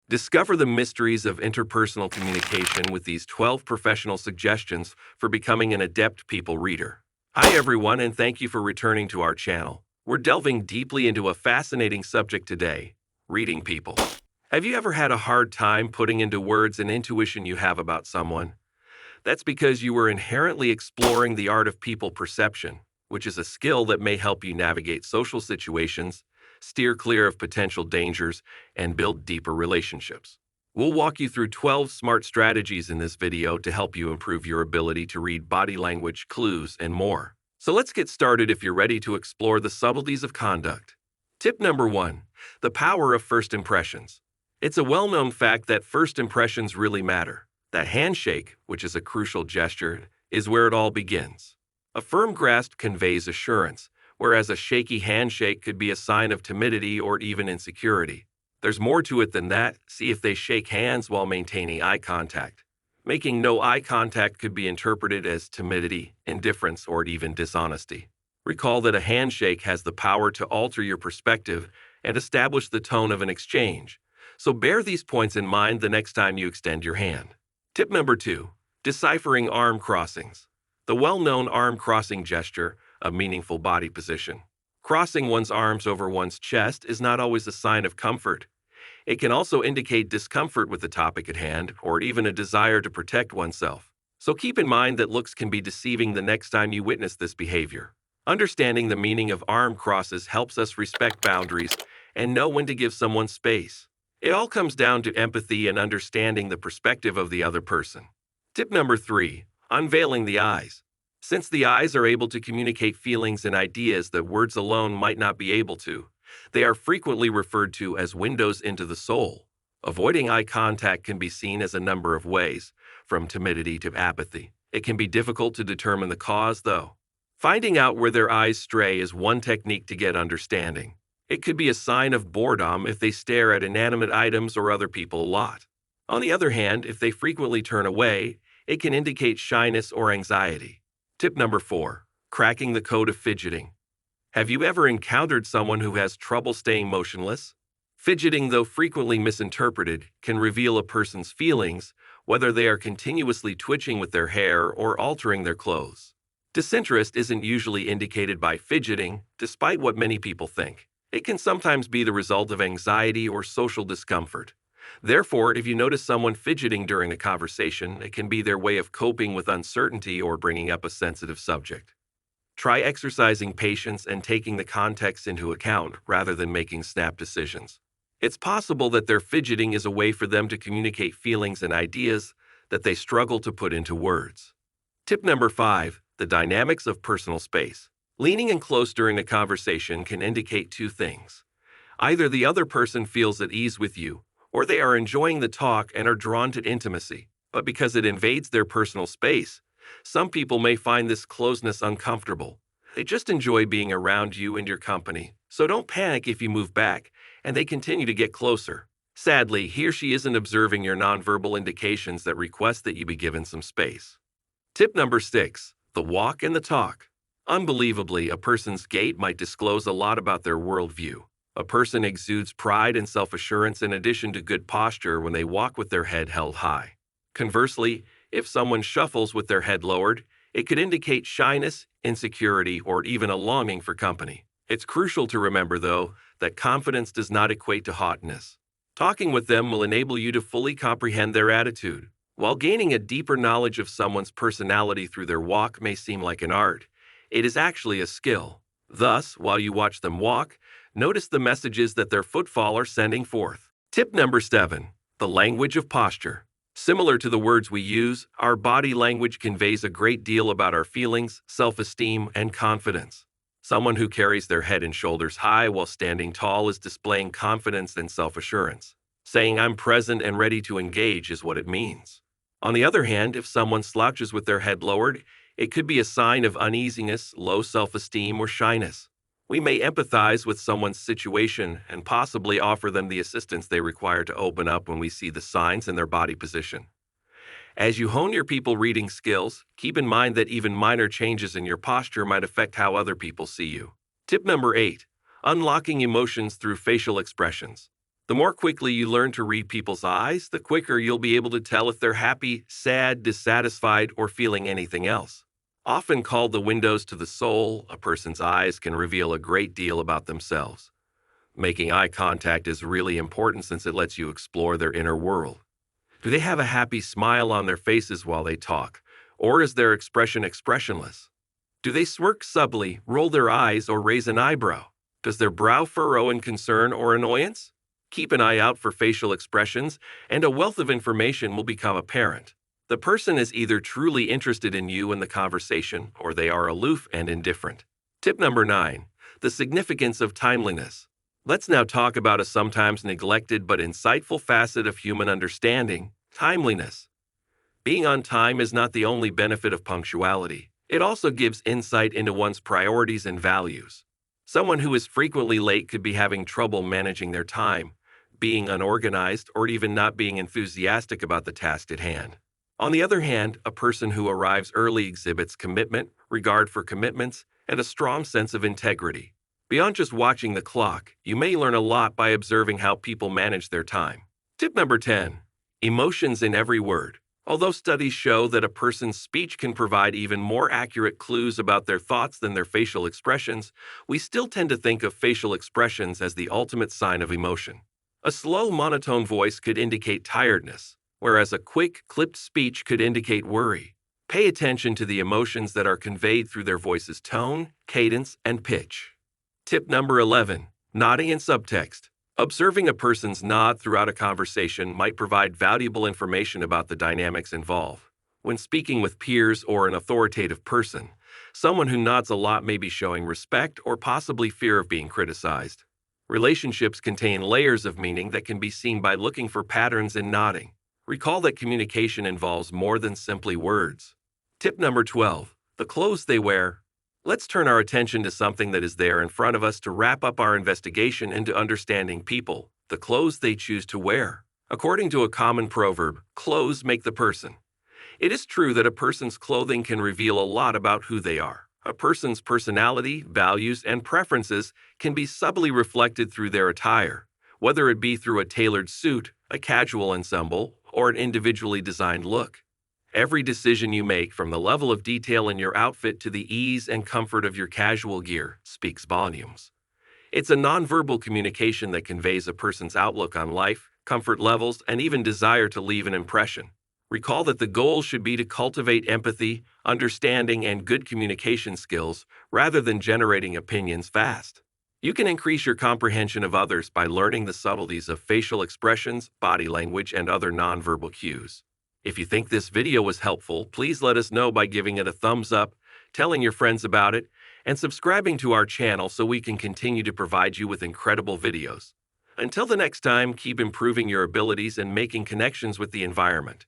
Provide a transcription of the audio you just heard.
Discover the mysteries of interpersonal communication with these 12 professional suggestions for becoming an adept people reader. Hi everyone, and thank you for returning to our channel. We're delving deeply into a fascinating subject today, reading people. Have you ever had a hard time putting into words an intuition you have about someone? That's because you were inherently exploring the art of people perception, which is a skill that may help you navigate social situations, steer clear of potential dangers, and build deeper relationships. We'll walk you through 12 smart strategies in this video to help you improve your ability to read body language, clues, and more. So let's get started if you're ready to explore the subtleties of conduct. Tip number 1. The power of first impressions. It's a well-known fact that first impressions really matter. That handshake, which is a crucial gesture, is where it all begins. A firm grasp conveys assurance, whereas a shaky handshake could be a sign of timidity or even insecurity. There's more to it than that. See if they shake hands while maintaining eye contact. Making no eye contact could be interpreted as timidity, indifference, or even dishonesty. Recall that a handshake has the power to alter your perspective and establish the tone of an exchange, so bear these points in mind the next time you extend your hand. Tip number 2. Deciphering arm crossings. The well-known arm crossing gesture, a meaningful body position. Crossing one's arms over one's chest is not always a sign of comfort. It can also indicate discomfort with the topic at hand or even a desire to protect oneself. So keep in mind that looks can be deceiving the next time you witness this behavior. Understanding the meaning of arm crosses helps us respect boundaries and know when to give someone space. It all comes down to empathy and understanding the perspective of the other person. Tip number 3. Unveiling the eyes. Since the eyes are able to communicate feelings and ideas that words alone might not be able to, they are frequently referred to as windows into the soul. Avoiding eye contact can be seen as a number of ways, from timidity to apathy. It can be difficult to determine the cause, though. Finding out where their eyes stray is one technique to get understanding. It could be a sign of boredom if they stare at inanimate items or other people a lot. On the other hand, if they frequently turn away, it can indicate shyness or anxiety. Tip number 4. Cracking the code of fidgeting. Have you ever encountered someone who has trouble staying motionless? Fidgeting, though frequently misinterpreted, can reveal a person's feelings, whether they are continuously twitching with their hair or altering their clothes. Disinterest isn't usually indicated by fidgeting, despite what many people think. It can sometimes be the result of anxiety or social discomfort. Therefore, if you notice someone fidgeting during a conversation, it can be their way of coping with uncertainty or bringing up a sensitive subject. Try exercising patience and taking the context into account rather than making snap decisions. It's possible that their fidgeting is a way for them to communicate feelings and ideas that they struggle to put into words. Tip number 5. The dynamics of personal space. Leaning in close during a conversation can indicate two things. Either the other person feels at ease with you, or they are enjoying the talk and are drawn to intimacy. But because it invades their personal space, some people may find this closeness uncomfortable. They just enjoy being around you and your company, so don't panic if you move back and they continue to get closer. Sadly, he or she isn't observing your nonverbal indications that request that you be given some space. Tip number 6. The walk and the talk. Unbelievably, a person's gait might disclose a lot about their worldview. A person exudes pride and self-assurance in addition to good posture when they walk with their head held high. Conversely, if someone shuffles with their head lowered, it could indicate shyness, insecurity, or even a longing for company. It's crucial to remember, though, that confidence does not equate to haughtiness. Talking with them will enable you to fully comprehend their attitude. While gaining a deeper knowledge of someone's personality through their walk may seem like an art, it is actually a skill. Thus, while you watch them walk, notice the messages that their footfall are sending forth. Tip number 7. The language of posture. Similar to the words we use, our body language conveys a great deal about our feelings, self-esteem, and confidence. Someone who carries their head and shoulders high while standing tall is displaying confidence and self-assurance. Saying "I'm present and ready to engage" is what it means. On the other hand, if someone slouches with their head lowered, it could be a sign of uneasiness, low self-esteem, or shyness. We may empathize with someone's situation and possibly offer them the assistance they require to open up when we see the signs in their body position. As you hone your people reading skills, keep in mind that even minor changes in your posture might affect how other people see you. Tip number 8. Unlocking emotions through facial expressions. The more quickly you learn to read people's eyes, the quicker you'll be able to tell if they're happy, sad, dissatisfied, or feeling anything else. Often called the windows to the soul, a person's eyes can reveal a great deal about themselves. Making eye contact is really important since it lets you explore their inner world. Do they have a happy smile on their faces while they talk, or is their expression expressionless? Do they smirk subtly, roll their eyes, or raise an eyebrow? Does their brow furrow in concern or annoyance? Keep an eye out for facial expressions, and a wealth of information will become apparent. The person is either truly interested in you and the conversation, or they are aloof and indifferent. Tip number 9. The significance of timeliness. Let's now talk about a sometimes neglected but insightful facet of human understanding: timeliness. Being on time is not the only benefit of punctuality. It also gives insight into one's priorities and values. Someone who is frequently late could be having trouble managing their time, being unorganized, or even not being enthusiastic about the task at hand. On the other hand, a person who arrives early exhibits commitment, regard for commitments, and a strong sense of integrity. Beyond just watching the clock, you may learn a lot by observing how people manage their time. Tip number 10. Emotions in every word. Although studies show that a person's speech can provide even more accurate clues about their thoughts than their facial expressions, we still tend to think of facial expressions as the ultimate sign of emotion. A slow, monotone voice could indicate tiredness, whereas a quick, clipped speech could indicate worry. Pay attention to the emotions that are conveyed through their voice's tone, cadence, and pitch. Tip number 11. Nodding and subtext. Observing a person's nod throughout a conversation might provide valuable information about the dynamics involved. When speaking with peers or an authoritative person, someone who nods a lot may be showing respect or possibly fear of being criticized. Relationships contain layers of meaning that can be seen by looking for patterns in nodding. Recall that communication involves more than simply words. Tip number 12. The clothes they wear. Let's turn our attention to something that is there in front of us to wrap up our investigation into understanding people: the clothes they choose to wear. According to a common proverb, clothes make the person. It is true that a person's clothing can reveal a lot about who they are. A person's personality, values, and preferences can be subtly reflected through their attire, whether it be through a tailored suit, a casual ensemble, or an individually designed look. Every decision you make, from the level of detail in your outfit to the ease and comfort of your casual gear, speaks volumes. It's a nonverbal communication that conveys a person's outlook on life, comfort levels, and even desire to leave an impression. Recall that the goal should be to cultivate empathy, understanding, and good communication skills rather than generating opinions fast. You can increase your comprehension of others by learning the subtleties of facial expressions, body language, and other nonverbal cues. If you think this video was helpful, please let us know by giving it a thumbs up, telling your friends about it, and subscribing to our channel so we can continue to provide you with incredible videos. Until the next time, keep improving your abilities and making connections with the environment.